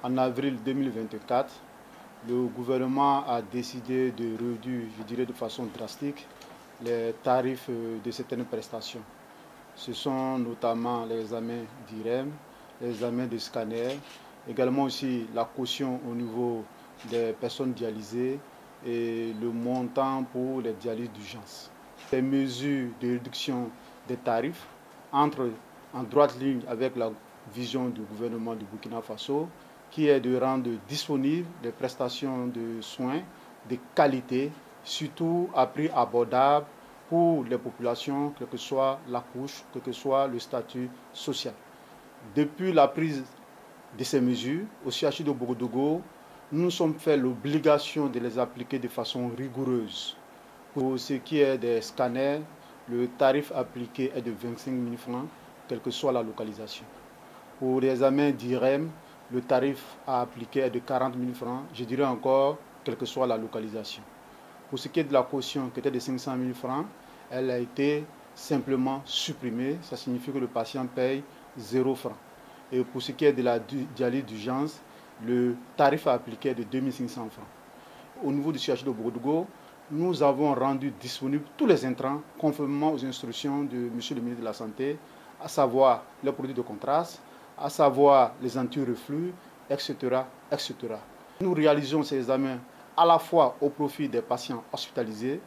en avril 2024, le gouvernement a décidé de réduire, je dirais de façon drastique, les tarifs de certaines prestations. Ce sont notamment les examens d'IREM, les examens de scanner, également aussi la caution au niveau des personnes dialysées et le montant pour les dialyses d'urgence. Ces mesures de réduction des tarifs entrent en droite ligne avec la vision du gouvernement du Burkina Faso, qui est de rendre disponibles des prestations de soins de qualité, surtout à prix abordable pour les populations, quelle que soit la couche, quel que soit le statut social. Depuis la prise de ces mesures, au CHU de Bogodougou, nous nous sommes fait l'obligation de les appliquer de façon rigoureuse. Pour ce qui est des scanners, le tarif appliqué est de 25 000 francs, quelle que soit la localisation. Pour les examens d'IREM, le tarif à appliquer est de 40 000 francs, je dirais encore, quelle que soit la localisation. Pour ce qui est de la caution qui était de 500 000 francs, elle a été simplement supprimée. Ça signifie que le patient paye 0 francs. Et pour ce qui est de la dialyse d'urgence, le tarif à appliquer est de 2 500 francs. Au niveau du CHU de Bogodougou, nous avons rendu disponibles tous les intrants conformément aux instructions de M. le ministre de la Santé, à savoir les produits de contraste, à savoir les anti-reflux, etc., etc. Nous réalisons ces examens à la fois au profit des patients hospitalisés,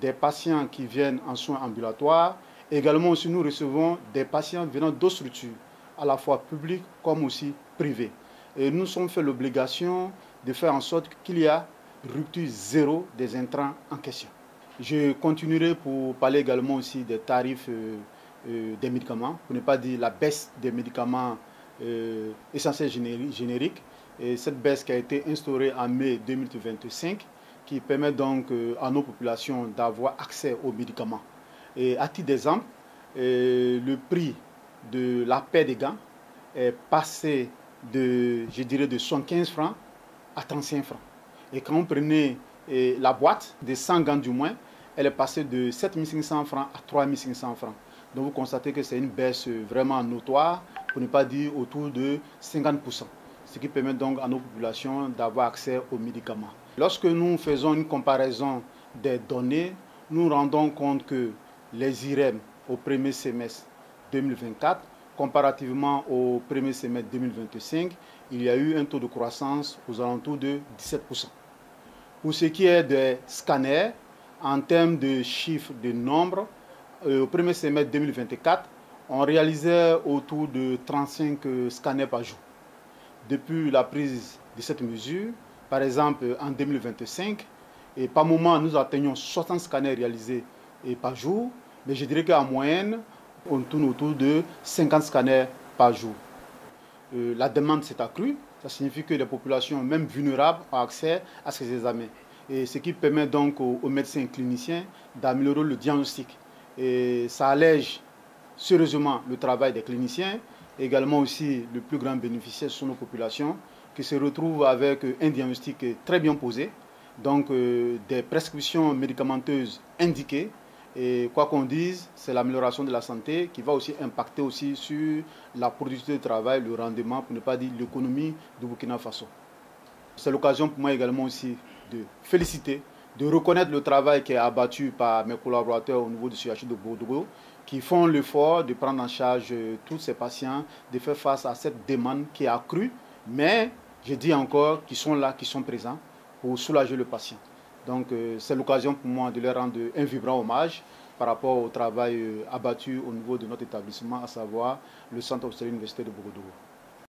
des patients qui viennent en soins ambulatoires. Également aussi, nous recevons des patients venant d'autres structures, à la fois publiques comme aussi privées. Et nous sommes fait l'obligation de faire en sorte qu'il y ait rupture zéro des intrants en question. Je continuerai pour parler également aussi des tarifs des médicaments, pour ne pas dire la baisse des médicaments essentiels génériques. Et cette baisse qui a été instaurée en mai 2025, qui permet donc à nos populations d'avoir accès aux médicaments. Et à titre d'exemple, le prix de la paire de gants est passé de, je dirais, de 75 francs à 35 francs. Et quand on prenait la boîte de 100 gants du moins, elle est passée de 7 500 francs à 3 500 francs. Donc vous constatez que c'est une baisse vraiment notoire, pour ne pas dire autour de 50%. Ce qui permet donc à nos populations d'avoir accès aux médicaments. Lorsque nous faisons une comparaison des données, nous rendons compte que les IREM au premier semestre 2024, comparativement au premier semestre 2025, il y a eu un taux de croissance aux alentours de 17%. Pour ce qui est des scanners, en termes de chiffres de nombre, au premier semestre 2024, on réalisait autour de 35 scanners par jour. Depuis la prise de cette mesure, par exemple en 2025, et par moment nous atteignons 60 scanners réalisés par jour, mais je dirais qu'en moyenne, on tourne autour de 50 scanners par jour. La demande s'est accrue, ça signifie que les populations, même vulnérables, ont accès à ces examens. Et ce qui permet donc aux médecins cliniciens d'améliorer le diagnostic. Et ça allège sérieusement le travail des cliniciens. Également aussi, le plus grand bénéficiaire sont nos populations qui se retrouvent avec un diagnostic très bien posé, donc des prescriptions médicamenteuses indiquées. Et quoi qu'on dise, c'est l'amélioration de la santé qui va aussi impacter aussi sur la productivité du travail, le rendement, pour ne pas dire l'économie du Burkina Faso. C'est l'occasion pour moi également aussi de féliciter, de reconnaître le travail qui est abattu par mes collaborateurs au niveau du CHU de Bogodougou, qui font l'effort de prendre en charge tous ces patients, de faire face à cette demande qui est accrue, mais je dis encore qu'ils sont là, qu'ils sont présents pour soulager le patient. Donc c'est l'occasion pour moi de leur rendre un vibrant hommage par rapport au travail abattu au niveau de notre établissement, à savoir le Centre hospitalier universitaire de Bogodougou.